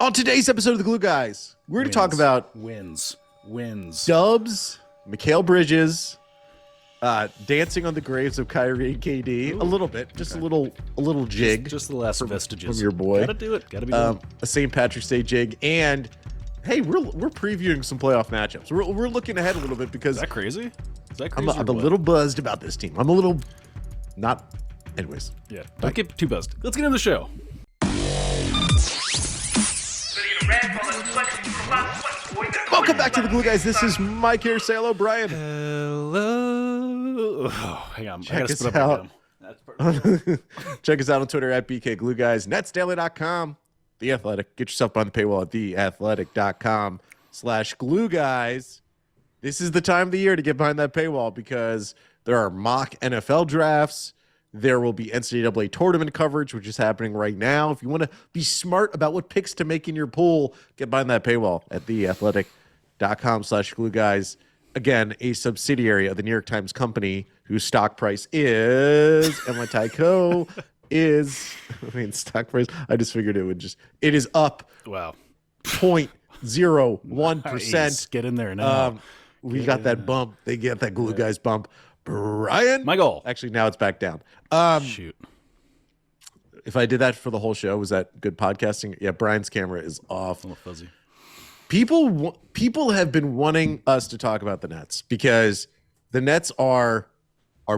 On today's episode of the Glue Guys, we're going to talk about wins, dubs, Mikal Bridges, dancing on the graves of Kyrie and KD. A little bit, just a little jig, just the last vestiges from your boy. Gotta do it. Gotta be done. A St. Patrick's Day jig, and hey, we're previewing some playoff matchups. We're looking ahead a little bit because Is that crazy? I'm a little buzzed about this team. I'm a little not. Anyways, yeah. Don't get too buzzed. Let's get into the show. Welcome back to the Glue Guys. This is Mike here. Say hello, Brian. Hello. Oh, hang on. Check I gotta us spit out. up That's perfect. Check us out on Twitter at BK Glue Guys, netsdaily.com, The Athletic. Get yourself behind the paywall at theathletic.com/glue guys. This is the time of the year to get behind that paywall because there are mock NFL drafts. There will be NCAA tournament coverage, which is happening right now. If you want to be smart about what picks to make in your pool, get behind that paywall at theathletic.com/glue guys. Again, a subsidiary of the New York Times Company, whose stock price is, and my Tyco is, stock price, I just figured it is up. Wow. 0.01%. Nice. Get in there now. We got that bump. They get that Glue Guys bump. Brian? My goal. Actually, now it's back down. Shoot. If I did that for the whole show, was that good podcasting? Yeah, Brian's camera is off. A little fuzzy. People have been wanting us to talk about the Nets because the Nets are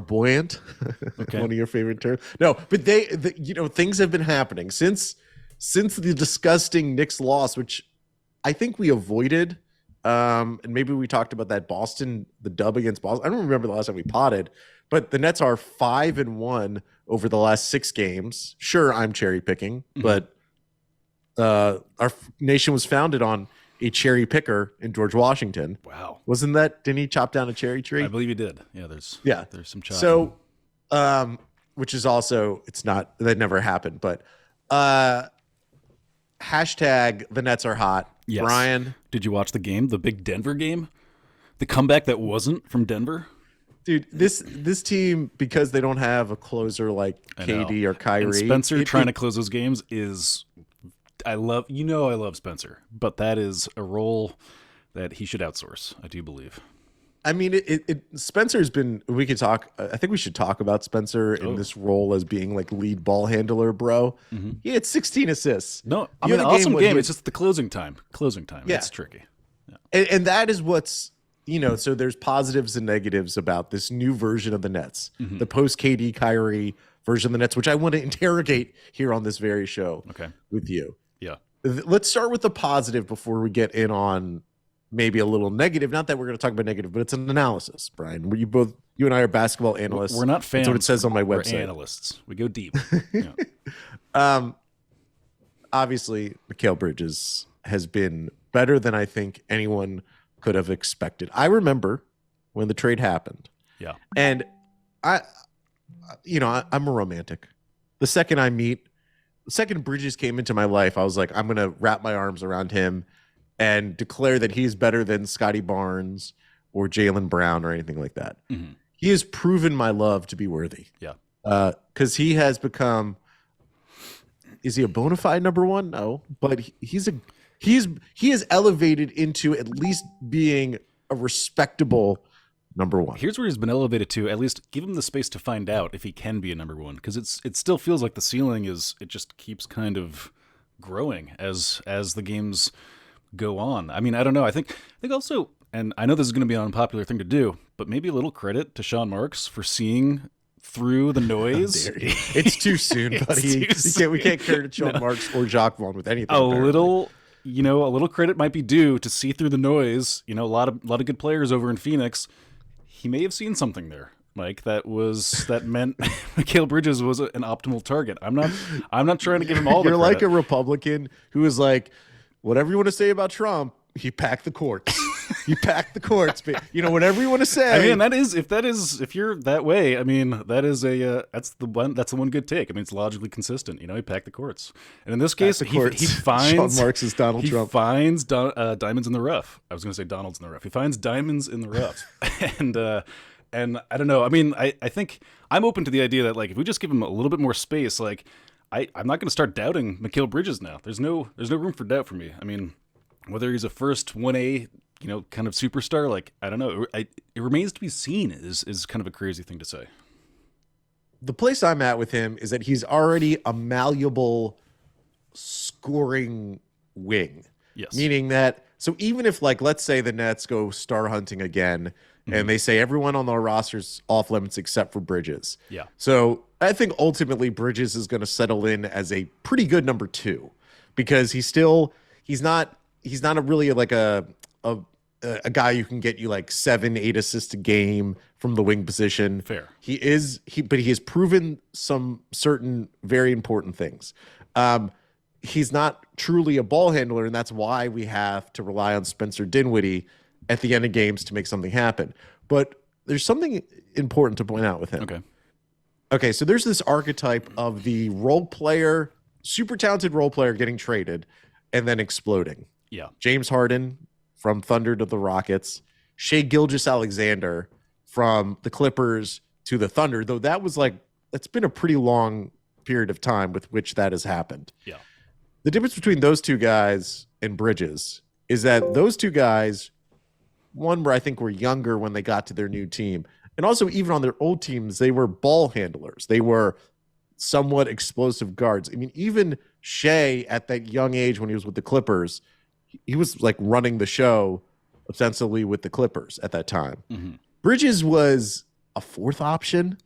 buoyant. Okay. One of your favorite terms. No, but things have been happening since the disgusting Knicks loss, which I think we avoided. And maybe we talked about that the dub against Boston. I don't remember the last time we potted, but the Nets are 5-1 over the last 6 games. Sure, I'm cherry picking, but our nation was founded on a cherry picker in George Washington. Wow. Didn't he chop down a cherry tree? I believe he did. Yeah, there's some chopping. So, which is also, that never happened, but hashtag the Nets are hot. Yes. Brian. Did you watch the game? The big Denver game? The comeback that wasn't from Denver? Dude, this team, because they don't have a closer like KD or Kyrie. And Spencer trying to close those games is, I love Spencer, but that is a role that he should outsource, I do believe. I mean, Spencer's been, we could talk, I think we should talk about Spencer in this role as being like lead ball handler, bro. Mm-hmm. He had 16 assists. No, I mean, awesome game. It's just the closing time. Yeah. It's tricky. Yeah. And that is what's, so there's positives and negatives about this new version of the Nets, the post KD Kyrie version of the Nets, which I want to interrogate here on this very show with you. Yeah. Let's start with the positive before we get in on maybe a little negative. Not that we're going to talk about negative, but it's an analysis, Brian. You and I are basketball analysts. We're not fans. That's what it says on my website. We're analysts. We go deep. Yeah. Obviously, Mikal Bridges has been better than I think anyone could have expected. I remember when the trade happened. Yeah. And I'm a romantic. The second Bridges came into my life, I was like, I'm going to wrap my arms around him and declare that he's better than Scotty Barnes or Jaylen Brown or anything like that. Mm-hmm. He has proven my love to be worthy. Yeah. Because he has become, is he a bona fide number one? No, but he is elevated into at least being a respectable number one. Here's where he's been elevated to. At least give him the space to find out if he can be a number one, because it still feels like the ceiling it just keeps kind of growing as the games go on. I mean, I don't know. I think also, and I know this is going to be an unpopular thing to do, but maybe a little credit to Sean Marks for seeing through the noise. It's too soon, buddy. We can't credit Sean Marks or Jacques Vaughn with anything. A little credit might be due to see through the noise. A lot of good players over in Phoenix. He may have seen something there, Mike, that meant Mikal Bridges was an optimal target. I'm not trying to give him all the credit. You're like a Republican who is like, whatever you want to say about Trump, he packed the courts. He packed the courts. But, whatever you want to say. I mean, if you're that way, I mean, that is that's the one good take. I mean, it's logically consistent. He packed the courts. And in this case, he finds Sean Marks is Donald Trump. He finds diamonds in the rough. I was going to say Donald's in the rough. He finds diamonds in the rough. And I don't know. I mean, I think I'm open to the idea that, like, if we just give him a little bit more space, like, I'm not going to start doubting Mikal Bridges now. There's no room for doubt for me. I mean, whether he's a first 1A, kind of superstar, like, I don't know. It remains to be seen is kind of a crazy thing to say. The place I'm at with him is that he's already a malleable scoring wing. Yes. Meaning that, so even if, like, let's say the Nets go star hunting again and they say everyone on the roster's off limits except for Bridges. Yeah. So I think ultimately Bridges is going to settle in as a pretty good number 2 because he's not really like a guy who can get you like 7-8 assists a game from the wing position. Fair. But he has proven some certain very important things. He's not truly a ball handler, and that's why we have to rely on Spencer Dinwiddie at the end of games to make something happen. But there's something important to point out with him. Okay, so there's this archetype of the role player, super talented role player getting traded and then exploding. Yeah. James Harden from Thunder to the Rockets, Shai Gilgeous-Alexander from the Clippers to the Thunder, though that's been a pretty long period of time with which that has happened. Yeah. The difference between those two guys and Bridges is that those two guys, one where I think were younger when they got to their new team, and also even on their old teams, they were ball handlers. They were somewhat explosive guards. I mean, even Shai at that young age when he was with the Clippers, he was like running the show ostensibly with the Clippers at that time. Mm-hmm. Bridges was a fourth option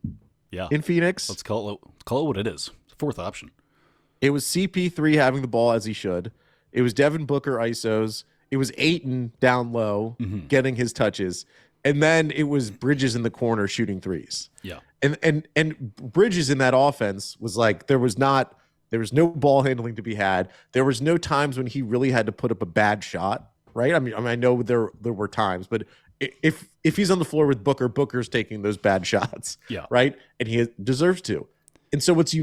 in Phoenix. Let's call it what it is. Fourth option. It was CP3 having the ball as he should. It was Devin Booker ISOs. It was Ayton down low getting his touches. And then it was Bridges in the corner shooting threes. Yeah. And Bridges in that offense was like there was no ball handling to be had. There was no times when he really had to put up a bad shot, right? I mean I know there were times, but if he's on the floor with Booker's taking those bad shots, right? And he deserves to. And so what's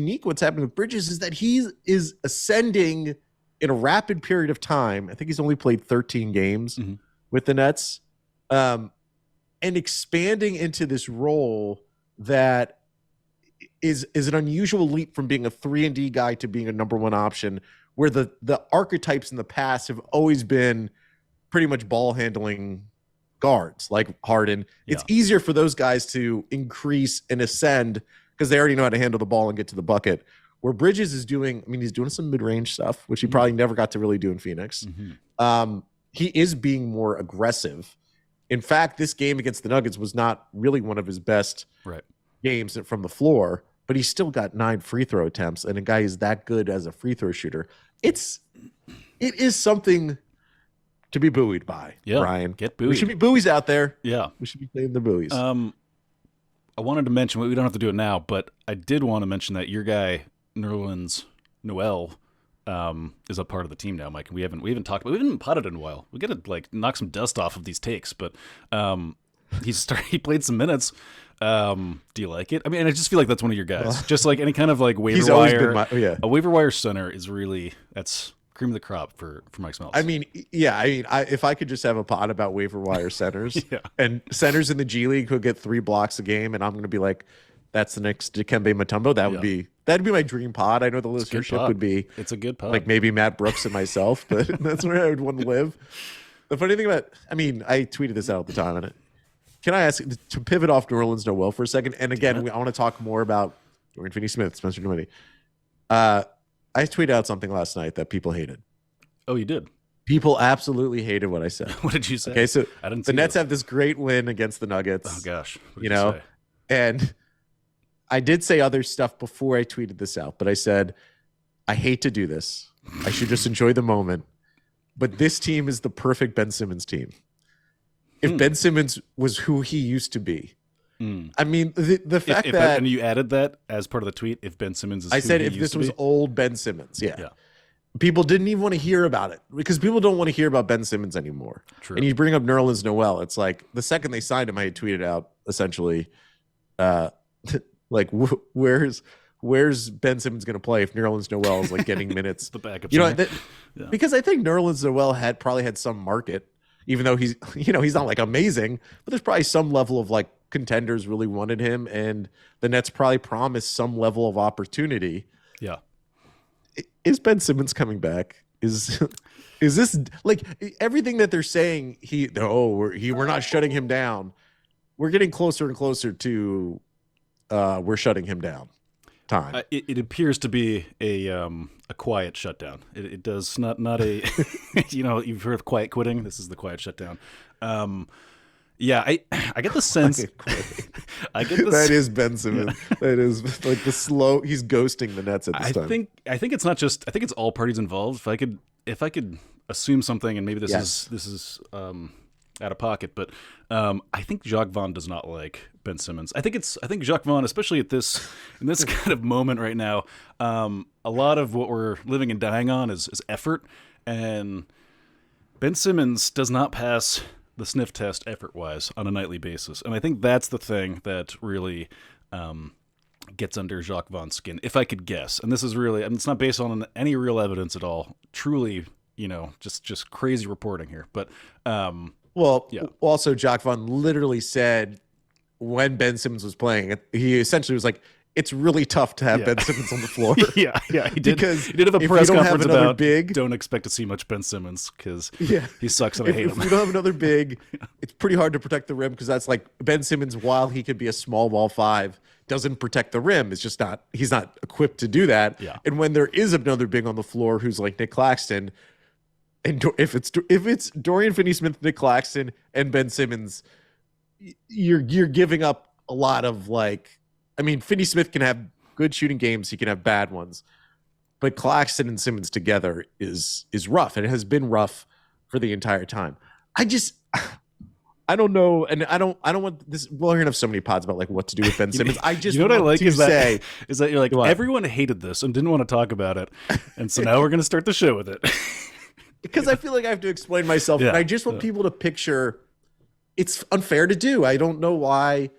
happening with Bridges is that he is ascending in a rapid period of time. I think he's only played 13 games with the Nets, and expanding into this role that is an unusual leap from being a 3-and-D guy to being a number 1 option, where the archetypes in the past have always been pretty much ball handling guards like Harden. It's easier for those guys to increase and ascend because they already know how to handle the ball and get to the bucket. Where Bridges is doing, he's doing some mid-range stuff, which he probably never got to really do in Phoenix. He is being more aggressive. In fact, this game against the Nuggets was not really one of his best games from the floor, but he still got 9 free throw attempts, and a guy is that good as a free throw shooter. It is something to be buoyed by, Brian. Get buoyed. We should be buoys out there. Yeah. We should be playing the buoys. I wanted to mention, we don't have to do it now, but I did want to mention that your guy, Nerlens, Noel, is a part of the team now, Mike. We haven't potted in a while. We got to like knock some dust off of these takes, but he played some minutes. Do you like it? I mean, I just feel like that's one of your guys. Just like any kind of like waiver wire. A waiver wire center is really that's cream of the crop for Mike Smells. If I could just have a pod about waiver wire centers and centers in the G League who get 3 blocks a game, and I'm going to be like, that's the next Dikembe Mutombo. That'd be my dream pod. I know the listenership would be. It's a good pod. Like maybe Matt Brooks and myself, but that's where I would want to live. The funny thing about, I tweeted this out at the time, and can I ask to pivot off Nerlens Noel for a second? And again, I want to talk more about Dorian Finney-Smith, Spencer Dinwiddie. I tweeted out something last night that people hated. Oh, you did? People absolutely hated what I said. What did you say? Okay, so the Nets have this great win against the Nuggets. Oh, gosh. And I did say other stuff before I tweeted this out, but I said, I hate to do this. I should just enjoy the moment. But this team is the perfect Ben Simmons team. If Ben Simmons was who he used to be, the fact that... And you added that as part of the tweet, if Ben Simmons is I said if this was old Ben Simmons, people didn't even want to hear about it because people don't want to hear about Ben Simmons anymore. True. And you bring up Nerlens Noel, it's like the second they signed him, I had tweeted out essentially, like where's Ben Simmons going to play if Nerlens Noel is like getting minutes? The backup, because I think Nerlens Noel probably had some market, even though he's not like amazing, but there's probably some level of like contenders really wanted him, and the Nets probably promised some level of opportunity. Yeah. is Ben Simmons coming back? Is this like everything that they're saying? We're not shutting him down. We're getting closer and closer to we're shutting him down time. It appears to be a quiet shutdown. It does not a you've heard of quiet quitting. This is the quiet shutdown. Yeah, I get the sense. That is Ben Simmons. That is like the slow. He's ghosting the Nets at this time. I think it's not just. I think it's all parties involved. If I could assume something, and maybe this is out of pocket, but I think Jacques Vaughn does not like Ben Simmons. I think Jacques Vaughn, especially in this kind of moment right now, a lot of what we're living and dying on is effort, and Ben Simmons does not pass the sniff test effort-wise on a nightly basis. And I think that's the thing that really gets under Jacques Vaughn's skin, if I could guess. And this is really, it's not based on any real evidence at all. Truly, just crazy reporting here. But, also Jacques Vaughn literally said when Ben Simmons was playing, he essentially was like, it's really tough to have Ben Simmons on the floor. yeah. He did have a press conference about don't expect to see much Ben Simmons because he sucks and I hate him. If we don't have another big, it's pretty hard to protect the rim because that's like Ben Simmons, while he could be a small ball 5, doesn't protect the rim. It's just he's not equipped to do that. Yeah. And when there is another big on the floor who's like Nick Claxton, and if it's Dorian Finney-Smith, Nick Claxton, and Ben Simmons, you're giving up a lot of Finney-Smith can have good shooting games. He can have bad ones. But Claxton and Simmons together is rough. And it has been rough for the entire time. I don't know. And I don't want this. We're going to have so many pods about what to do with Ben Simmons. I just what I like is that you're like, everyone hated this and didn't want to talk about it. And so now we're going to start the show with it. Because I feel like I have to explain myself. And I just want people to picture it's unfair to do. I don't know why.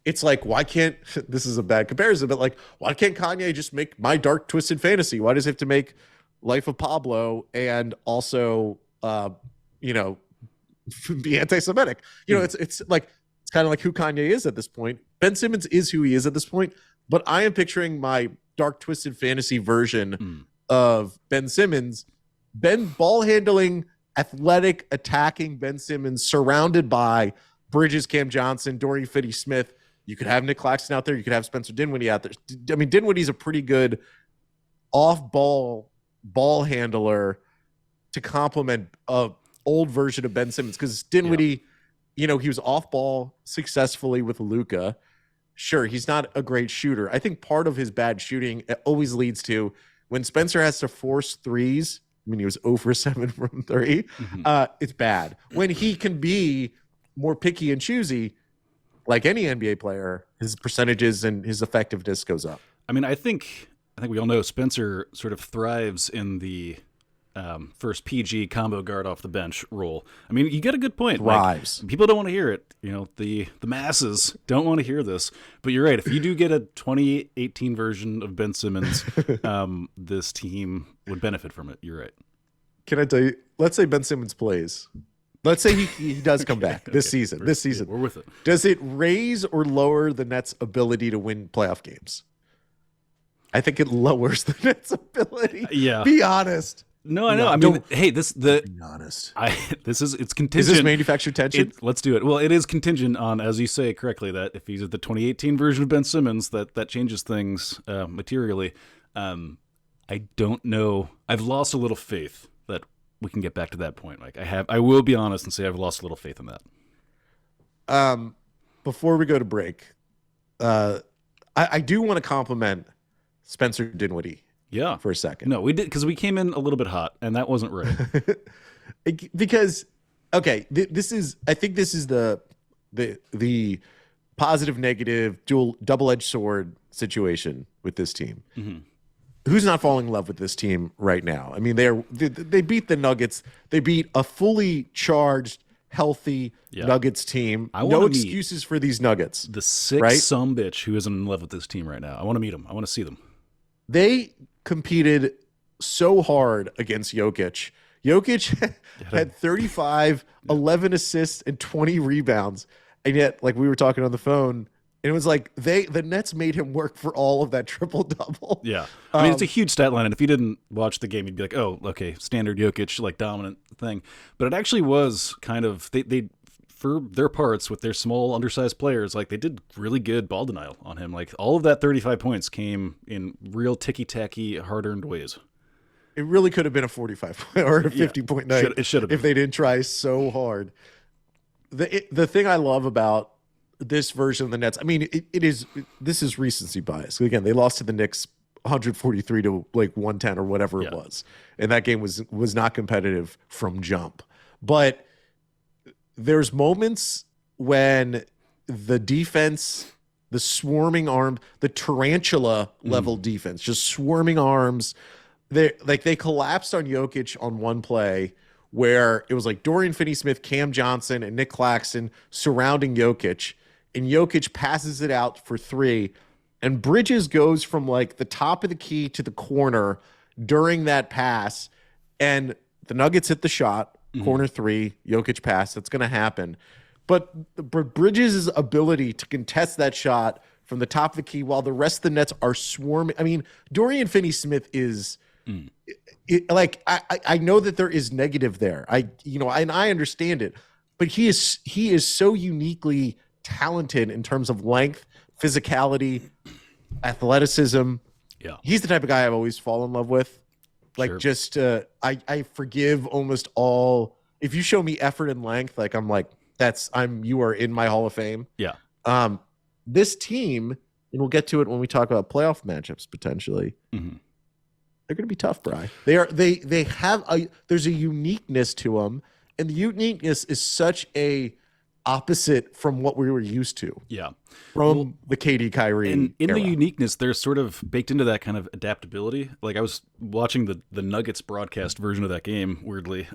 It's like, why can't, this is a bad comparison, but why can't Kanye just make My Dark Twisted Fantasy? Why does he have to make Life of Pablo and also, be anti-Semitic? It's kind of like who Kanye is at this point. Ben Simmons is who he is at this point, but I am picturing my Dark Twisted Fantasy version of Ben Simmons, ball handling, athletic, attacking Ben Simmons, surrounded by Bridges, Cam Johnson, Dorian Finney-Smith. You could have Nick Claxton out there. You could have Spencer Dinwiddie out there. I mean, Dinwiddie's a pretty good off-ball ball handler to complement a old version of Ben Simmons. Because Dinwiddie, he was off-ball successfully with Luka. Sure, he's not a great shooter. I think part of his bad shooting always leads to when Spencer has to force threes. I mean, he was 0 for 7 from 3. It's bad. When he can be more picky and choosy, like any NBA player, his percentages and his effectiveness goes up. I mean, I think we all know Spencer sort of thrives in the first PG combo guard off the bench role. I mean, you get a good point. Thrives. People don't want to hear it. The masses don't want to hear this. But you're right. If you do get a 2018 version of Ben Simmons, this team would benefit from it. You're right. Can I tell you? Let's say Ben Simmons plays. Let's say he does come back this season. We're with it. Does it raise or lower the Nets' ability to win playoff games? I think it lowers the Nets' ability. Yeah. Be honest. No, I know. I mean, hey, be honest. It's contingent. Is this manufactured tension? Let's do it. Well, it is contingent on, as you say correctly, that if he's at the 2018 version of Ben Simmons, that changes things materially. I don't know. I've lost a little faith that we can get back to that point. I will be honest and say I've lost a little faith in that. Before we go to break, I do want to compliment Spencer Dinwiddie. Yeah, for a second. No, we did because we came in a little bit hot, and that wasn't right. Because, okay, I think this is the positive negative double-edged sword situation with this team. Mm-hmm. Who's not falling in love with this team right now? I mean, they beat the Nuggets. They beat a fully charged, healthy Nuggets team. No excuses for these Nuggets. The sick sumbitch who isn't in love with this team right now. I want to meet them. I want to see them. They competed so hard against Jokic. Jokic had 35, 11 assists, and 20 rebounds. And yet, like we were talking on the phone, And it was like the Nets made him work for all of that triple-double. Yeah. I mean, it's a huge stat line, and if you didn't watch the game, you'd be like, oh, okay, standard Jokic, like, dominant thing. But it actually was kind of, they for their parts, with their small, undersized players, like, they did really good ball denial on him. Like, all of that 35 points came in real ticky-tacky, hard-earned ways. It really could have been a 45 or a 50-point night. It should have been. If they didn't try so hard. The thing I love about this version of the Nets, I mean, this is recency bias. Again, they lost to the Knicks 143 to like 110 or whatever it was, and that game was not competitive from jump. But there's moments when the defense, the swarming arm, the tarantula level defense, just swarming arms, they collapsed on Jokic on one play where it was like Dorian Finney-Smith, Cam Johnson, and Nick Claxton surrounding Jokic, and Jokic passes it out for three, and Bridges goes from like the top of the key to the corner during that pass, and the Nuggets hit the shot, corner three, Jokic pass, that's going to happen. But Bridges' ability to contest that shot from the top of the key while the rest of the Nets are swarming. I mean, Dorian Finney-Smith is I know that there is negative there. And I understand it, but he is so uniquely talented in terms of length, physicality, athleticism. Yeah. He's the type of guy I've always fallen in love with. Like, sure. I forgive almost all. If you show me effort and length, like, I'm like, you are in my Hall of Fame. Yeah. This team, and we'll get to it when we talk about playoff matchups potentially. They're going to be tough, Bri. They have there's a uniqueness to them, and the uniqueness is such a opposite from what we were used to. Yeah. From the KD Kyrie and in era. the uniqueness, there's sort of baked into that kind of adaptability. Like, I was watching the Nuggets broadcast version of that game, weirdly,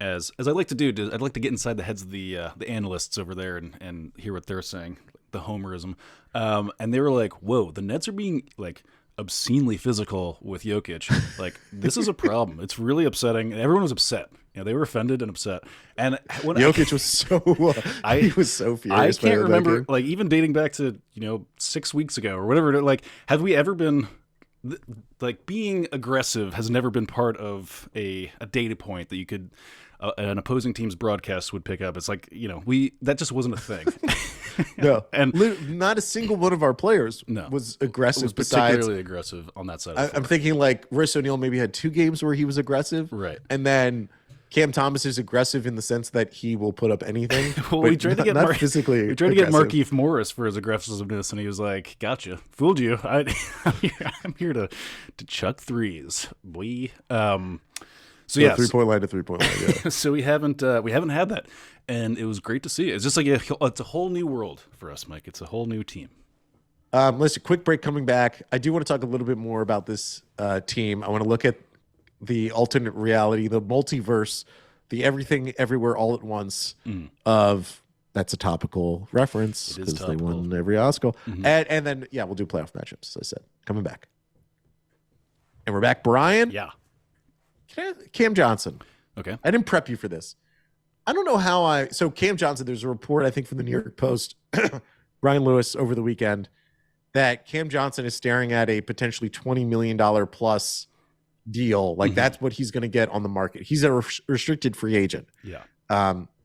as I like to do. I'd like to get inside the heads of the analysts over there and hear what they're saying, the homerism. And they were like, whoa, the Nets are being like obscenely physical with Jokic. Like, this is a problem. It's really upsetting. And everyone was upset. They were offended and upset. And when Jokic was he was so furious. I can't remember, like, even dating back to 6 weeks ago or whatever. Like, have we ever been like, being aggressive has never been part of a data point that you could an opposing team's broadcast would pick up. It's like, that just wasn't a thing. No, and not a single one of our players was aggressive. Was particularly aggressive on that side. I'm thinking like Royce O'Neal maybe had 2 games where he was aggressive, right? And then Cam Thomas is aggressive in the sense that he will put up anything. Well, we tried to get physically. We tried to get Markieff Morris for his aggressiveness, and he was like, "Gotcha, fooled you. I'm here to chuck threes, boy." So yeah, 3-point line to 3-point line. Yeah. So we haven't had that, and it was great to see. It's just like it's a whole new world for us, Mike. It's a whole new team. Listen, quick break coming back. I do want to talk a little bit more about this team. I want to look at the alternate reality, the multiverse, the everything, everywhere, all at once of. That's a topical reference because they won every Oscar. And then, we'll do playoff matchups, as I said. Coming back. And we're back. Brian? Yeah. Cam Johnson. Okay. I didn't prep you for this. I don't know how so Cam Johnson, there's a report, I think, from the New York Post, Brian Lewis over the weekend, that Cam Johnson is staring at a potentially $20 million plus deal. Like, that's what he's going to get on the market. He's a restricted free agent. Yeah.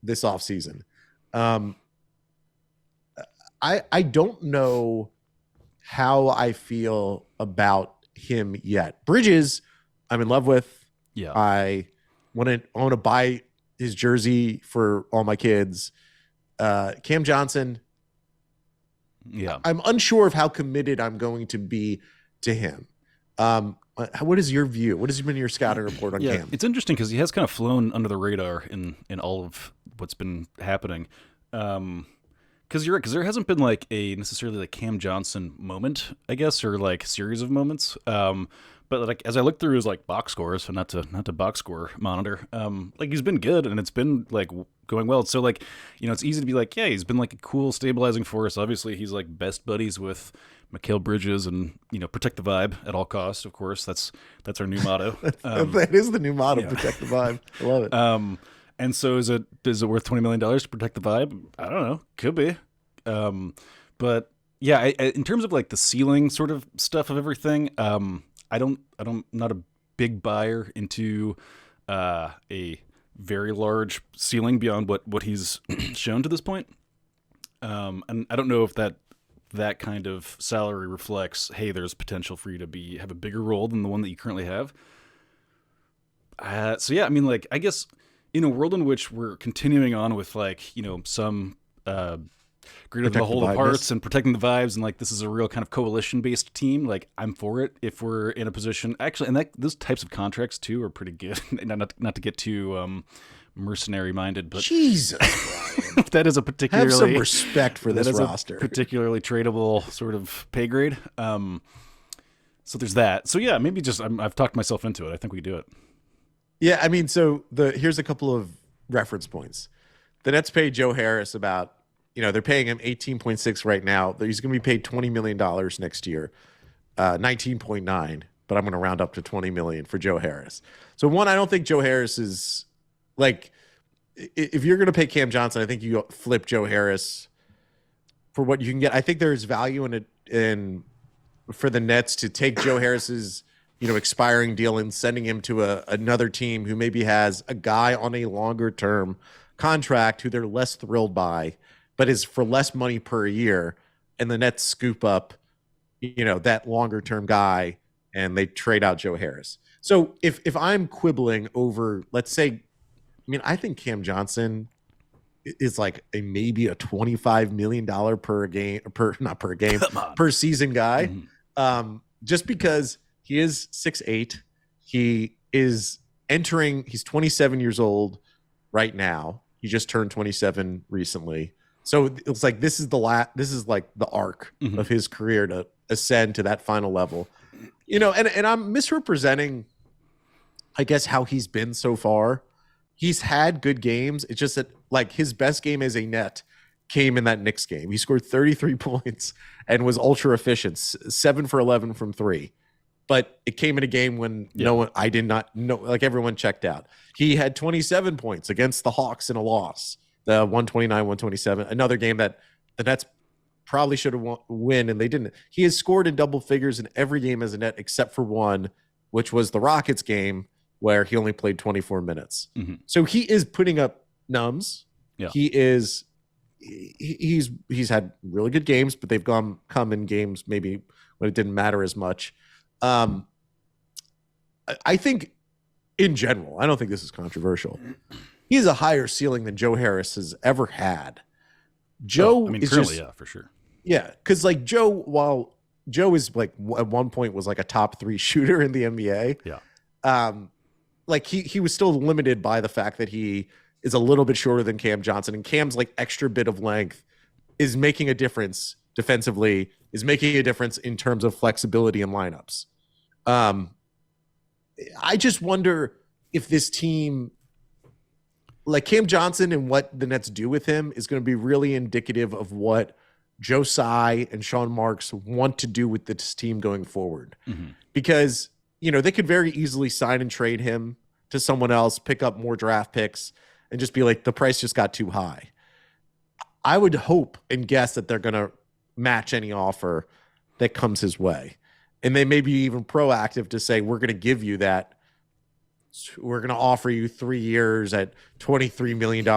This offseason. I don't know how I feel about him yet. Bridges, I'm in love with. Yeah. I want to buy his jersey for all my kids. Cam Johnson. Yeah. I'm unsure of how committed I'm going to be to him. What is your view? What has been your scouting report on Cam? It's interesting because he has kind of flown under the radar in all of what's been happening. Because you're right, because there hasn't been like a necessarily like Cam Johnson moment, I guess, or like series of moments. But like as I look through his like box scores, and not to box score monitor, like he's been good and it's been like going well. So like, it's easy to be like, yeah, he's been like a cool stabilizing force. Obviously, he's like best buddies with Mikal Bridges, and protect the vibe at all costs. Of course, that's our new motto. That is the new motto. Yeah. Protect the vibe. I love it. And so is it worth $20 million to protect the vibe? I don't know. Could be. But yeah, in terms of like the ceiling sort of stuff of everything, not a big buyer into a very large ceiling beyond what he's shown to this point. And I don't know if that kind of salary reflects, hey, there's potential for you to have a bigger role than the one that you currently have. So yeah, I mean, like, I guess in a world in which we're continuing on with like, some greater than the whole of parts and protecting the vibes, and like this is a real kind of coalition based team, like I'm for it if we're in a position actually, and those types of contracts too are pretty good. not to get too mercenary minded, but Jesus, that is a particularly have some respect for this roster, particularly tradable sort of pay grade. So there's that. So yeah, maybe just I've talked myself into it. I think we do it. Yeah, I mean, so here's a couple of reference points. The Nets paid Joe Harris about, they're paying him 18.6 right now. He's going to be paid $20 million next year, 19.9, but I'm going to round up to $20 million for Joe Harris. So one, I don't think Joe Harris is like, if you're going to pay Cam Johnson, I think you flip Joe Harris for what you can get. I think there's value in it for the Nets to take Joe Harris's expiring deal and sending him to another team who maybe has a guy on a longer term contract who they're less thrilled by, but is for less money per year. And the Nets scoop up, that longer term guy and they trade out Joe Harris. So if I'm quibbling over, let's say, I think Cam Johnson is like maybe a $25 million per season guy. Mm-hmm. Just because he is 6'8", he's 27 years old right now. He just turned 27 recently. So it's like this is like the arc mm-hmm. of his career to ascend to that final level. And I'm misrepresenting, I guess, how he's been so far. He's had good games. It's just that like his best game as a Net came in that Knicks game. He scored 33 points and was ultra efficient, 7 for 11 from 3. But it came in a game when I did not know, like everyone checked out. He had 27 points against the Hawks in a loss, the 129-127. Another game that the Nets probably should have win, and they didn't. He has scored in double figures in every game as a Net except for one, which was the Rockets game where he only played 24 minutes. Mm-hmm. So he is putting up nums. Yeah. He's had really good games, but they've come in games maybe when it didn't matter as much. I think in general, I don't think this is controversial. He has a higher ceiling than Joe Harris has ever had. Joe is currently, yeah, for sure. Yeah, because like while Joe is like at one point was like a top 3 shooter in the NBA. Yeah. Like he was still limited by the fact that he is a little bit shorter than Cam Johnson, and Cam's like extra bit of length is making a difference defensively, is making a difference in terms of flexibility in lineups. I just wonder if this team, like Cam Johnson and what the Nets do with him, is going to be really indicative of what Joe Tsai and Sean Marks want to do with this team going forward. Mm-hmm. Because, they could very easily sign and trade him to someone else, pick up more draft picks, and just be like, the price just got too high. I would hope and guess that they're going to match any offer that comes his way. And they may be even proactive to say, we're going to give you that. We're going to offer you 3 years at $23 million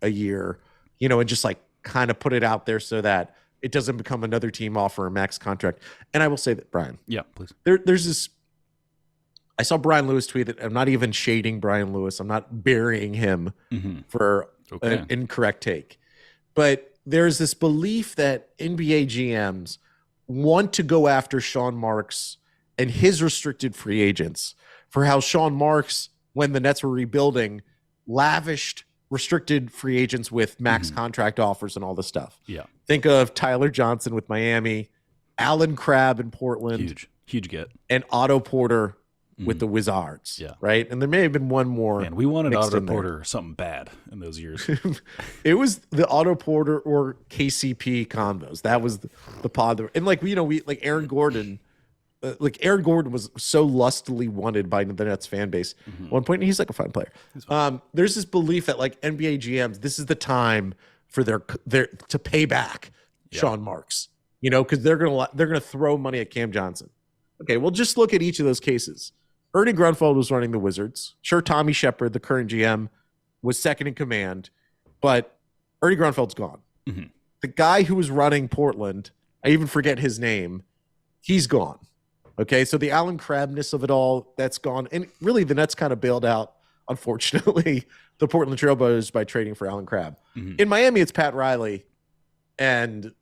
a year, and just like kind of put it out there so that it doesn't become another team offer a max contract. And I will say that, Brian. Yeah, please. There's this. I saw Brian Lewis tweet that I'm not even shading Brian Lewis. I'm not burying him mm-hmm. for an incorrect take. But there's this belief that NBA GMs want to go after Sean Marks and his restricted free agents for how Sean Marks, when the Nets were rebuilding, lavished restricted free agents with max mm-hmm. contract offers and all this stuff. Yeah. Think of Tyler Johnson with Miami, Alan Crabb in Portland. Huge get. And Otto Porter with the Wizards. Yeah. Right? And there may have been one more. Man, we wanted Otto Porter something bad in those years. It was the Otto Porter or KCP combos. That was the pod. And like, we like Aaron Gordon. Aaron Gordon was so lustily wanted by the Nets fan base. Mm-hmm. At one point, he's like a fine player. There's this belief that like NBA GMs, this is the time for their to pay back Sean Marks, because they're gonna throw money at Cam Johnson. Okay, well, just look at each of those cases. Ernie Grunfeld was running the Wizards. Sure, Tommy Shepard, the current GM, was second in command, but Ernie Grunfeld's gone. Mm-hmm. The guy who was running Portland, I even forget his name, he's gone. Okay, so the Alan Crabbness of it all, that's gone. And really, the Nets kind of bailed out, unfortunately, the Portland Trailblazers by trading for Alan Crabb. Mm-hmm. In Miami, it's Pat Riley. And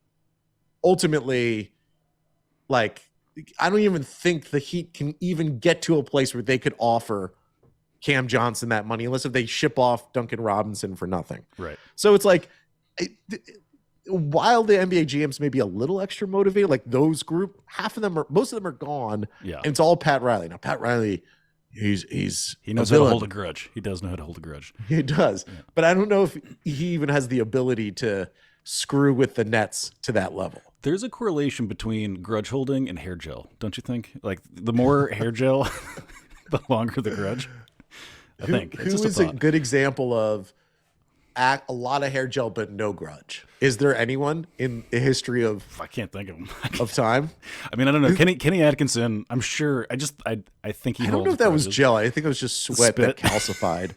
ultimately, like, I don't even think the Heat can even get to a place where they could offer Cam Johnson that money unless if they ship off Duncan Robinson for nothing. Right. So it's like, while the NBA GMs may be a little extra motivated, like those group, most of them are gone. Yeah. And it's all Pat Riley. Now, Pat Riley, he knows how to hold a grudge. He does know how to hold a grudge. He does. Yeah. But I don't know if he even has the ability to screw with the Nets to that level. There's a correlation between grudge holding and hair gel, don't you think? Like the more hair gel, the longer the grudge. I think. Who is a good example of a lot of hair gel but no grudge? Is there anyone in the history of? I can't think of him. Of time. I mean, I don't know. Kenny Atkinson. I'm sure. I think he. I don't know if that was gel. I think it was just sweat that calcified.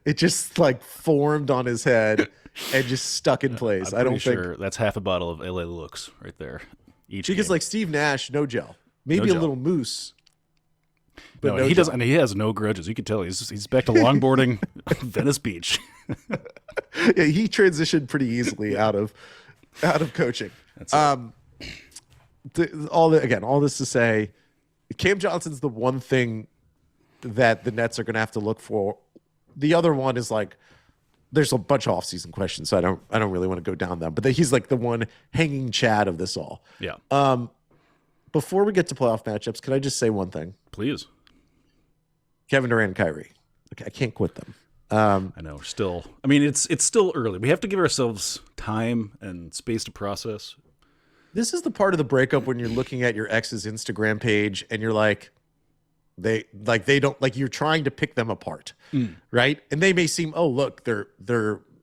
It just like formed on his head and just stuck in place. I don't think that's half a bottle of LA Looks right there. Because game. Like Steve Nash, no gel. Maybe a little mousse. But no, he doesn't. And he has no grudges. You can tell he's back to longboarding, Venice Beach. Yeah, he transitioned pretty easily out of coaching. All this to say, Cam Johnson's the one thing that the Nets are going to have to look for. The other one is like, there's a bunch of offseason questions, so I don't really want to go down them. But he's like the one hanging chad of this all. Yeah. Before we get to playoff matchups, can I just say one thing? Please. Kevin Durant and Kyrie. Okay, I can't quit them. I know. Still, I mean, it's still early. We have to give ourselves time and space to process. This is the part of the breakup when you're looking at your ex's Instagram page and you're like, they don't like, you're trying to pick them apart, right? And they may seem, oh look, they're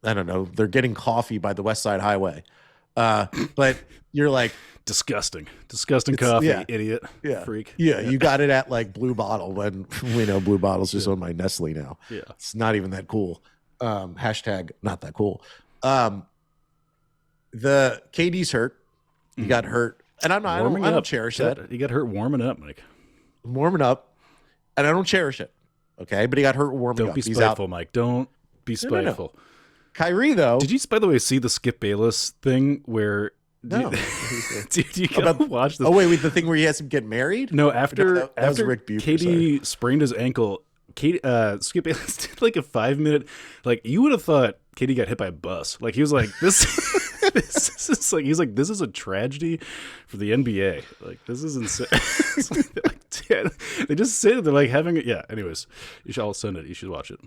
I don't know, they're getting coffee by the West Side Highway, but you're like, disgusting coffee, idiot, freak. Yeah, you got it at like Blue Bottle when we know Blue Bottle's just owned by Nestle now. Yeah, it's not even that cool. Hashtag not that cool. The KD's hurt. He got hurt, and I don't cherish that. He got hurt warming up, Mike. Warming up, and I don't cherish it. Okay, but he got hurt warming up. Don't be spiteful, Mike. Don't be spiteful. No. Kyrie, though. Did you, by the way, see the Skip Bayless thing where? No. Did you watch this? Oh wait, the thing where he has to get married? No, after Rick Bucher, KD sprained his ankle. Skip Bayless did like a 5-minute. Like you would have thought KD got hit by a bus. Like he was like this. This is like he's like this is a tragedy for the NBA. Like this is insane. They just say that they're like having it. Yeah. Anyways, I'll send it. You should watch it.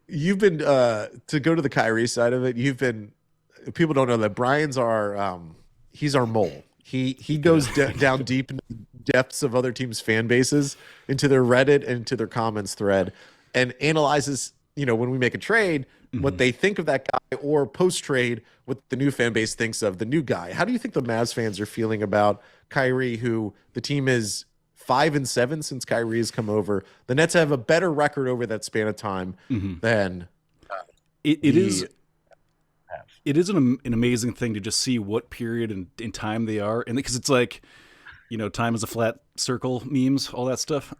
You've been to go to the Kyrie side of it. You've been. People don't know that Brian's he's our mole. He goes down deep into the depths of other teams' fan bases, into their Reddit and into their comments thread, and analyzes, when we make a trade, what they think of that guy, or post-trade, what the new fan base thinks of the new guy. How do you think the Mavs fans are feeling about Kyrie, who the team is 5-7 since Kyrie has come over? The Nets have a better record over that span of time than it is. It is an amazing thing to just see what period in time they are, and because it's like, time is a flat circle memes, all that stuff.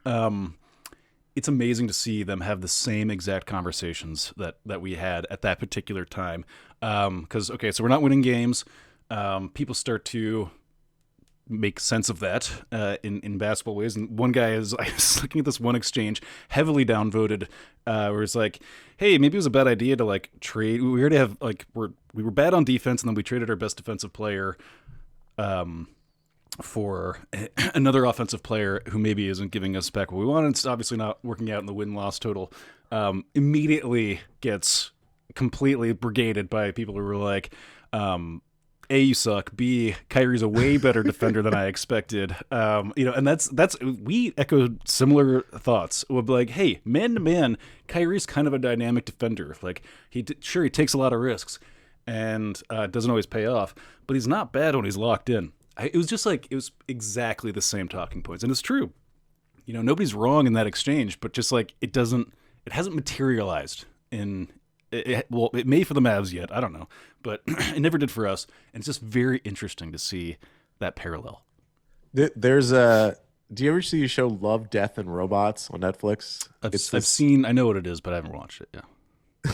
It's amazing to see them have the same exact conversations that we had at that particular time. Because so we're not winning games. People start to make sense of that in basketball ways. And one guy I was looking at this one exchange, heavily downvoted, where it's like, hey, maybe it was a bad idea to like trade. We already have we were bad on defense, and then we traded our best defensive player for another offensive player who maybe isn't giving us back what we want. It's obviously not working out in the win-loss total. Immediately gets completely brigaded by people who were like, A, you suck. B, Kyrie's a way better defender than I expected. And that's we echoed similar thoughts. We'll be like, hey, man to man, Kyrie's kind of a dynamic defender. Like he takes a lot of risks. and it doesn't always pay off. But he's not bad when he's locked in. It was exactly the same talking points, and it's true. Nobody's wrong in that exchange, but just like it hasn't materialized in. It may for the Mavs yet. I don't know, but it never did for us, and it's just very interesting to see that parallel. There's a. Do you ever see the show Love, Death, and Robots on Netflix? I've seen. I know what it is, but I haven't watched it. Yeah.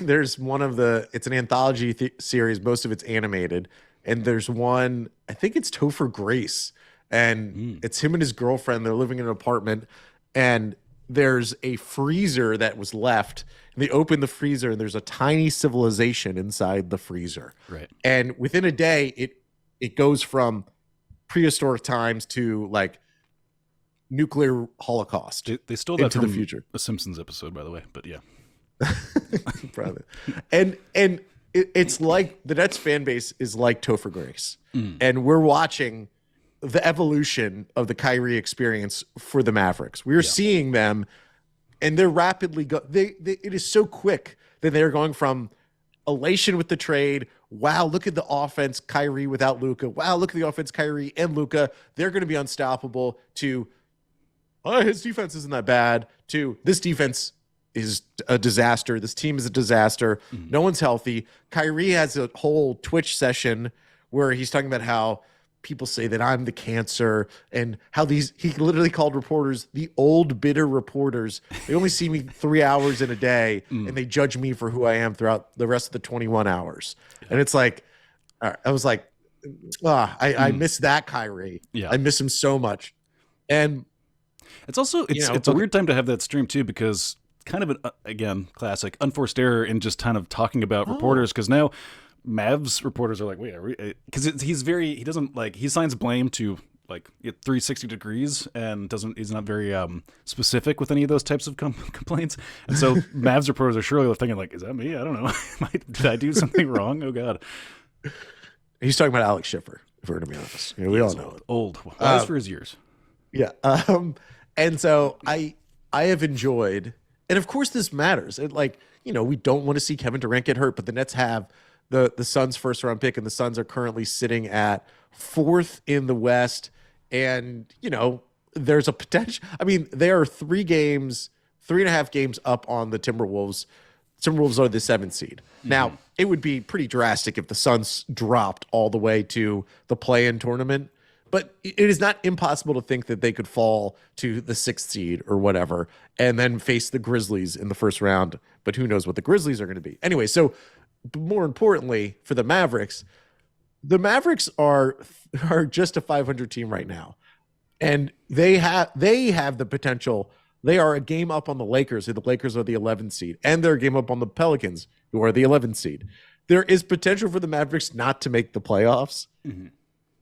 There's it's an anthology series. Most of it's animated, and there's one. I think it's Topher Grace, and it's him and his girlfriend. They're living in an apartment, and there's a freezer that was left. And they open the freezer, and there's a tiny civilization inside the freezer. Right. And within a day, it goes from prehistoric times to like nuclear holocaust. They stole that into from the future. A Simpsons episode, by the way. But yeah. Probably. And it's like the Nets fan base is like Topher Grace, and we're watching the evolution of the Kyrie experience for the Mavericks. We're seeing them, and they're rapidly it is so quick that they're going from elation with the trade. Wow, look at the offense, Kyrie without Luka. Wow, look at the offense, Kyrie and Luka. They're going to be unstoppable. To his defense isn't that bad. To this defense is a disaster. This team is a disaster. No one's healthy. Kyrie has a whole Twitch session where he's talking about how people say that I'm the cancer, and how he literally called reporters the old bitter reporters. They only see me 3 hours in a day, and they judge me for who I am throughout the rest of the 21 hours. Yeah. And it's like, I was like, I miss that Kyrie. Yeah. I miss him so much. And it's also, it's a weird time to have that stream too, because kind of again, classic unforced error in just kind of talking about reporters. Cause now Mavs reporters are like, wait, because he doesn't like, he assigns blame to like 360 degrees and he's not very specific with any of those types of complaints. And so Mavs reporters are surely thinking like, is that me? I don't know. Did I do something wrong? Oh God. He's talking about Alex Schiffer, if we're going to be honest. We all know it. Old. Wise for his years. Yeah. And so I have enjoyed, and of course this matters. We don't want to see Kevin Durant get hurt, but the Nets have the Suns' first round pick, and the Suns are currently sitting at 4th in the West. And, there's a potential. I mean, they are 3.5 games up on the Timberwolves. Timberwolves are the 7th seed. Now, it would be pretty drastic if the Suns dropped all the way to the play-in tournament, but it is not impossible to think that they could fall to the 6th seed or whatever and then face the Grizzlies in the first round. But who knows what the Grizzlies are going to be. Anyway, so more importantly for the Mavericks are just a 500 team right now. And they have the potential. They are a game up on the Lakers, who the Lakers are the 11th seed, and they're a game up on the Pelicans, who are the 11th seed. There is potential for the Mavericks not to make the playoffs. Mm-hmm.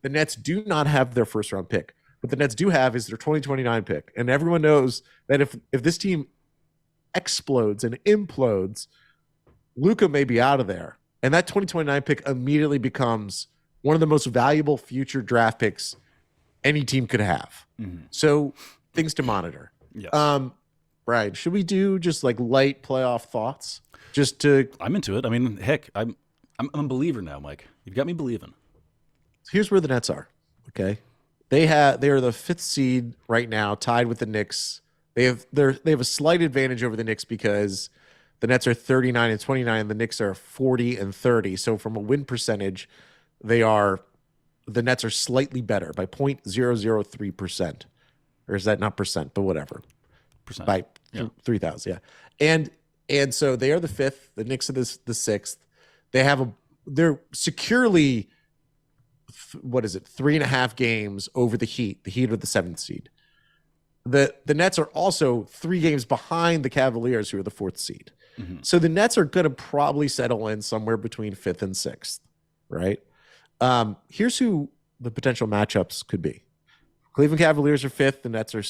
The Nets do not have their first round pick. What the Nets do have is their 2029 pick. And everyone knows that if this team explodes and implodes, Luka may be out of there. And that 2029 pick immediately becomes one of the most valuable future draft picks any team could have. Mm-hmm. So things to monitor. Yes. Brian, should we do just like light playoff thoughts? I'm into it. I mean, heck, I'm a believer now, Mike. You've got me believing. Here's where the Nets are. Okay. They are the 5th seed right now, tied with the Knicks. They have a slight advantage over the Knicks because the Nets are 39-29, and the Knicks are 40-30. So from a win percentage, the Nets are slightly better by 0.003%. Or is that not percent, but whatever. Percent. By 3,000, yeah. And so they are the 5th. The Knicks are the 6th. They're securely 3.5 games over the Heat. The Heat are the 7th seed. The Nets are also 3 games behind the Cavaliers, who are the 4th seed. Mm-hmm. So the Nets are going to probably settle in somewhere between 5th and 6th, right? Here's who the potential matchups could be. Cleveland Cavaliers are 5th. The Nets or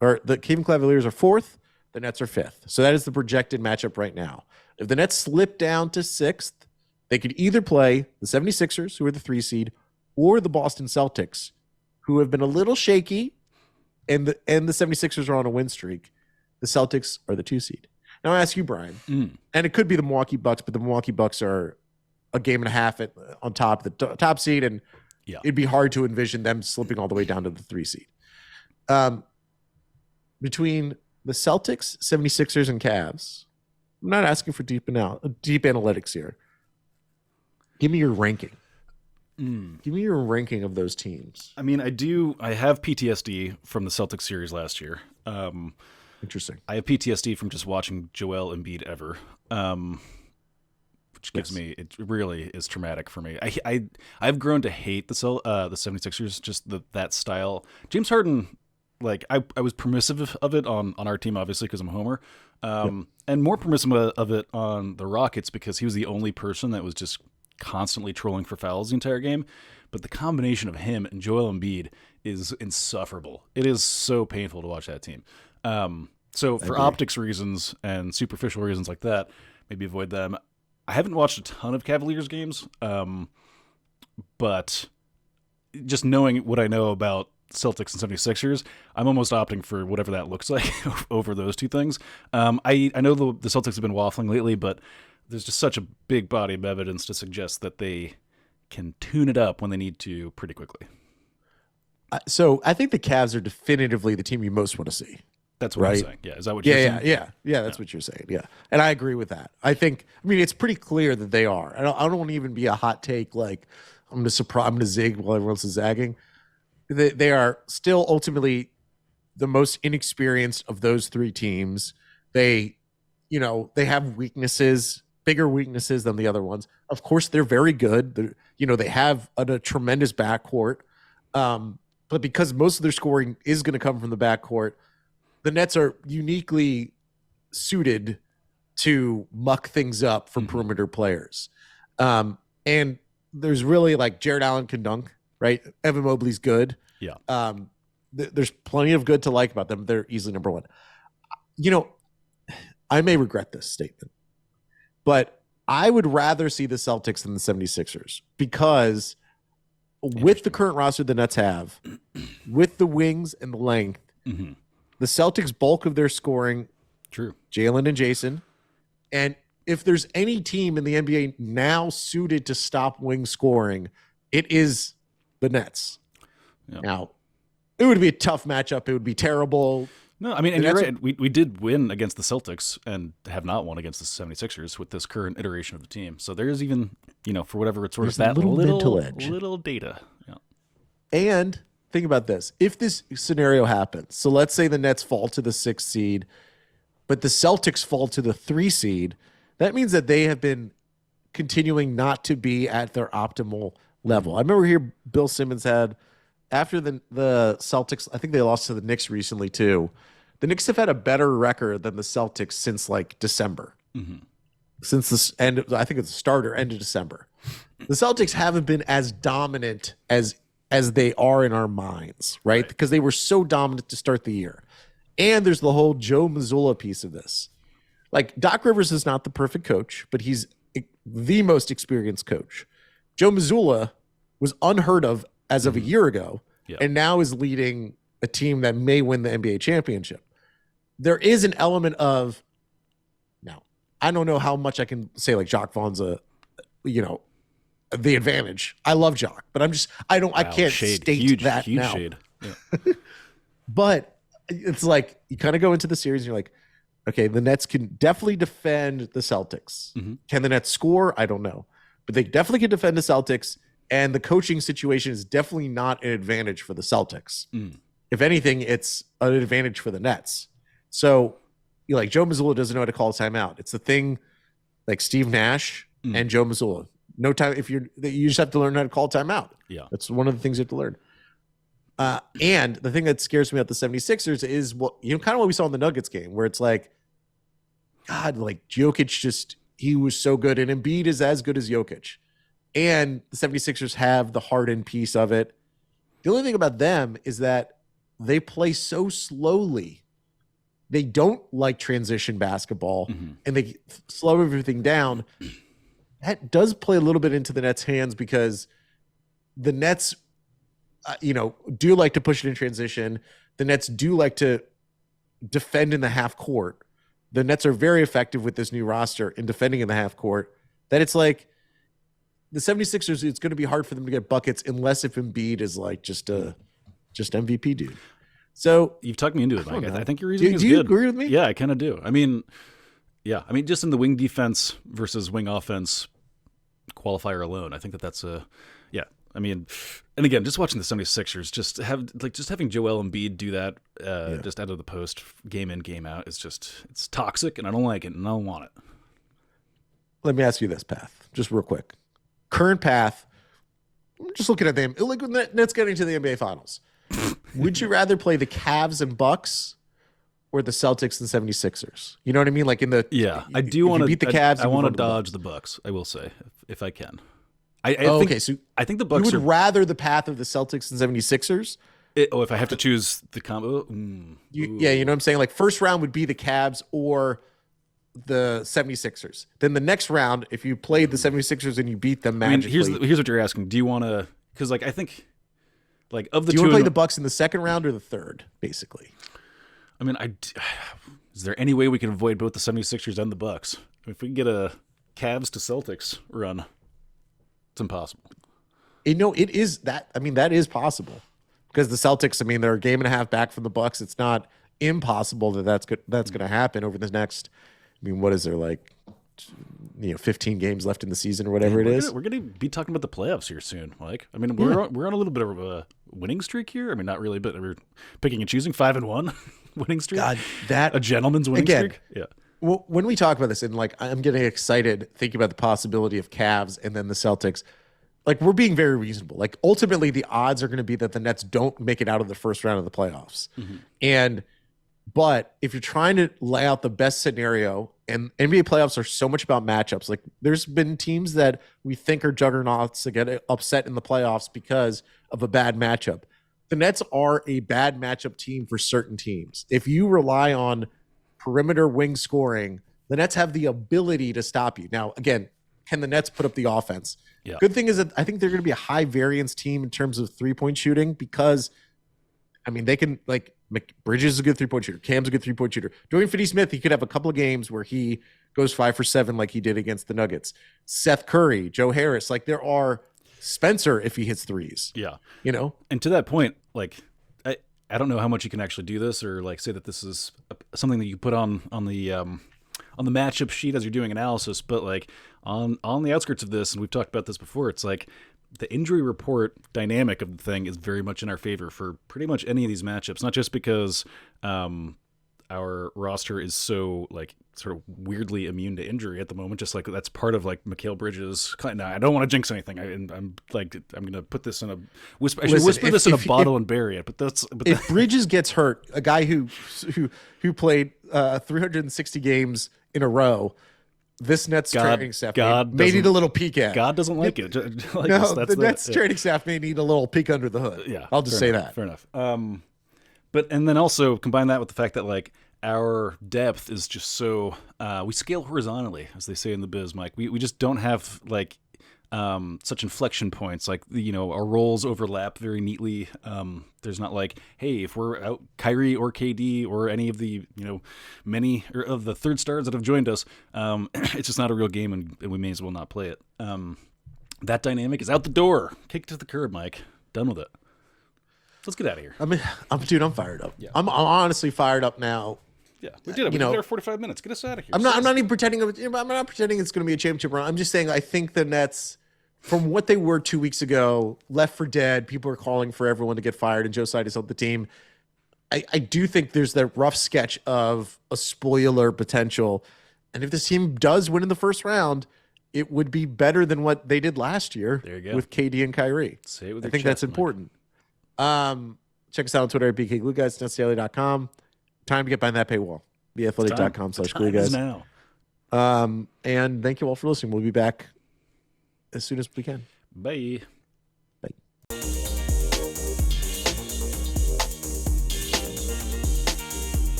the Cleveland Cavaliers are 4th. The Nets are 5th. So that is the projected matchup right now. If the Nets slip down to 6th, they could either play the 76ers, who are the 3 seed, or the Boston Celtics, who have been a little shaky, and the 76ers are on a win streak. The Celtics are the 2 seed. Now I ask you, Brian, and it could be the Milwaukee Bucks, but the Milwaukee Bucks are a game and a half on top of the top seed, and it'd be hard to envision them slipping all the way down to the 3 seed. Between the Celtics, 76ers, and Cavs, I'm not asking for deep analytics here. Give me your ranking. Give me your ranking of those teams. I mean, I have PTSD from the Celtics series last year. Interesting. I have PTSD from just watching Joel Embiid ever, which gives me, it really is traumatic for me. I've grown to hate the 76ers, just that style. James Harden, like I was permissive of it on our team, obviously, because I'm a homer, and more permissive of it on the Rockets because he was the only person that was just constantly trolling for fouls the entire game. But the combination of him and Joel Embiid is insufferable. It is so painful to watch that team. So for optics reasons and superficial reasons like that, maybe avoid them. I haven't watched a ton of Cavaliers games, but just knowing what I know about Celtics and 76ers, I'm almost opting for whatever that looks like over those two things. I know the Celtics have been waffling lately, but there's just such a big body of evidence to suggest that they can tune it up when they need to pretty quickly. So I think the Cavs are definitively the team you most want to see. That's what I'm saying. Yeah. Is that what you're saying? Yeah. That's what you're saying. Yeah. And I agree with that. I mean, it's pretty clear that they are. I don't want to even be a hot take. Like I'm going to zig while everyone else is zagging. They are still ultimately the most inexperienced of those 3 teams. They have weaknesses, bigger weaknesses than the other ones. Of course, they're very good. They have a tremendous backcourt. But because most of their scoring is going to come from the backcourt, the Nets are uniquely suited to muck things up for perimeter players. And there's really like Jared Allen can dunk, right? Evan Mobley's good. Yeah. There's plenty of good to like about them. They're easily number 1. I may regret this statement, but I would rather see the Celtics than the 76ers because with the current roster the Nets have, with the wings and the length, the Celtics bulk of their scoring, true, Jalen and Jason. And if there's any team in the NBA now suited to stop wing scoring, it is the Nets. Yep. Now, it would be a tough matchup. It would be terrible. No, I mean, and you're right. We did win against the Celtics and have not won against the 76ers with this current iteration of the team. So there's even, for whatever it's worth, that little mental edge. Little data. Yeah. And think about this. If this scenario happens, so let's say the Nets fall to the 6th seed, but the Celtics fall to the 3 seed, that means that they have been continuing not to be at their optimal level. I remember here Bill Simmons had, after the Celtics, I think they lost to the Knicks recently too. The Knicks have had a better record than the Celtics since like December. Since this end, I think it's the start or end of December. The Celtics haven't been as dominant as they are in our minds, right? Because they were so dominant to start the year. And there's the whole Joe Mazzulla piece of this. Like Doc Rivers is not the perfect coach, but he's the most experienced coach. Joe Mazzulla was unheard of as of a year ago, and now is leading a team that may win the NBA championship. There is an element of, now, I don't know how much I can say like Jacques Vaughn's the advantage. I love Jacques, but I can't state that huge now. Shade. Yeah. But it's like you kind of go into the series and you're like, okay, the Nets can definitely defend the Celtics. Can the Nets score? I don't know, but they definitely can defend the Celtics. And the coaching situation is definitely not an advantage for the Celtics. If anything, it's an advantage for the Nets. So, like Joe Mazzulla doesn't know how to call a timeout. It's the thing, like Steve Nash and Joe Mazzulla. No time. You just have to learn how to call a timeout. Yeah, that's one of the things you have to learn. And the thing that scares me about the 76ers is kind of what we saw in the Nuggets game, where it's like, God, like Jokic he was so good, and Embiid is as good as Jokic. And the 76ers have the Harden piece of it. The only thing about them is that they play so slowly. They don't like transition basketball, and they slow everything down. That does play a little bit into the Nets' hands because the Nets, do like to push it in transition. The Nets do like to defend in the half court. The Nets are very effective with this new roster in defending in the half court. That it's like, the 76ers, it's going to be hard for them to get buckets unless if Embiid is like just MVP dude. So you've talked me into it, Mike. I think your reasoning is good. Do you agree with me? Yeah, I kind of do. I mean, just in the wing defense versus wing offense qualifier alone, I think that's a I mean, and again, just watching the 76ers, just having Joel Embiid do that just out of the post, game in, game out, it's toxic, and I don't like it, and I don't want it. Let me ask you this, Path, just real quick. Current path, I'm just looking at them, like when the Nets getting to the NBA Finals. Would you rather play the Cavs and Bucks or the Celtics and 76ers? You know what I mean? Like I do want to beat the Cavs. I want to dodge the Bucks, I will say, if I can. I think the Bucks you would rather the path of the Celtics and 76ers? If I have to choose the combo? You know what I'm saying? Like first round would be the Cavs or the 76ers. Then the next round, if you played the 76ers and you beat them magically. I mean, here's what you're asking. Do you want to – because I think of the two – do you want to play the Bucks in the second round or the third, basically? I mean, is there any way we can avoid both the 76ers and the Bucks? If we can get a Cavs to Celtics run – it's impossible. It is that. I mean, that is possible because the Celtics. I mean, they're a game and a half back from the Bucks. It's not impossible that's going to happen over the next. I mean, what is there like? 15 games left in the season or whatever it is. We're going to be talking about the playoffs here soon, Mike. I mean, we're on a little bit of a winning streak here. I mean, not really, but we're picking and choosing 5-1 winning streak. God, that a gentleman's winning streak. Yeah. Well, when we talk about this, and like I'm getting excited thinking about the possibility of Cavs and then the Celtics, like we're being very reasonable. Like ultimately, the odds are going to be that the Nets don't make it out of the first round of the playoffs. But if you're trying to lay out the best scenario, and NBA playoffs are so much about matchups. Like there's been teams that we think are juggernauts that get upset in the playoffs because of a bad matchup. The Nets are a bad matchup team for certain teams. If you rely on perimeter wing scoring, the Nets have the ability to stop you. Now, again, can the Nets put up the offense? Yeah. Good thing is that I think they're going to be a high variance team in terms of 3-point shooting because, I mean, they can like Bridges is a good 3-point shooter. Cam's a good 3-point shooter. Dorian Finney-Smith, he could have a couple of games where he goes 5 for 7 like he did against the Nuggets. Seth Curry, Joe Harris, like there are Spencer if he hits threes. Yeah. And to that point, like I don't know how much you can actually do this or like say that this is something that you put on the matchup sheet as you're doing analysis, but like on the outskirts of this, and we've talked about this before, it's like the injury report dynamic of the thing is very much in our favor for pretty much any of these matchups, not just because our roster is so like sort of weirdly immune to injury at the moment. Just like that's part of like Mikal Bridges. Now, I don't want to jinx anything. I'm going to put this in a whisper. I should whisper this in a bottle and bury it. But if Bridges gets hurt, a guy who played 360 games in a row, this Nets training staff may need a little peek at. God doesn't like it. The Nets training staff may need a little peek under the hood. Yeah, I'll just say that. Fair enough. And then also combine that with the fact that like our depth is just so we scale horizontally, as they say in the biz, Mike. We just don't have like such inflection points. Like our roles overlap very neatly. There's not like, hey, if we're out Kyrie or KD or any of the many of the third stars that have joined us, it's just not a real game, and we may as well not play it. That dynamic is out the door, kicked to the curb, Mike. Done with it. Let's get out of here. I'm fired up. Yeah. I'm honestly fired up now. Yeah, we did it. We did our 45 minutes. Get us out of here. I'm not even pretending. I'm not pretending it's going to be a championship run. I'm just saying I think the Nets, from what they were 2 weeks ago, left for dead. People are calling for everyone to get fired, and Joe Sidas helped the team. I do think there's that rough sketch of a spoiler potential, and if this team does win in the first round, it would be better than what they did last year with KD and Kyrie. Say it with I think that's important. Check us out on Twitter at BKGlueGuys, netsdaily.com. Time to get behind that paywall. theathletic.com/glueguys. Now. And thank you all for listening. We'll be back as soon as we can. Bye. Bye.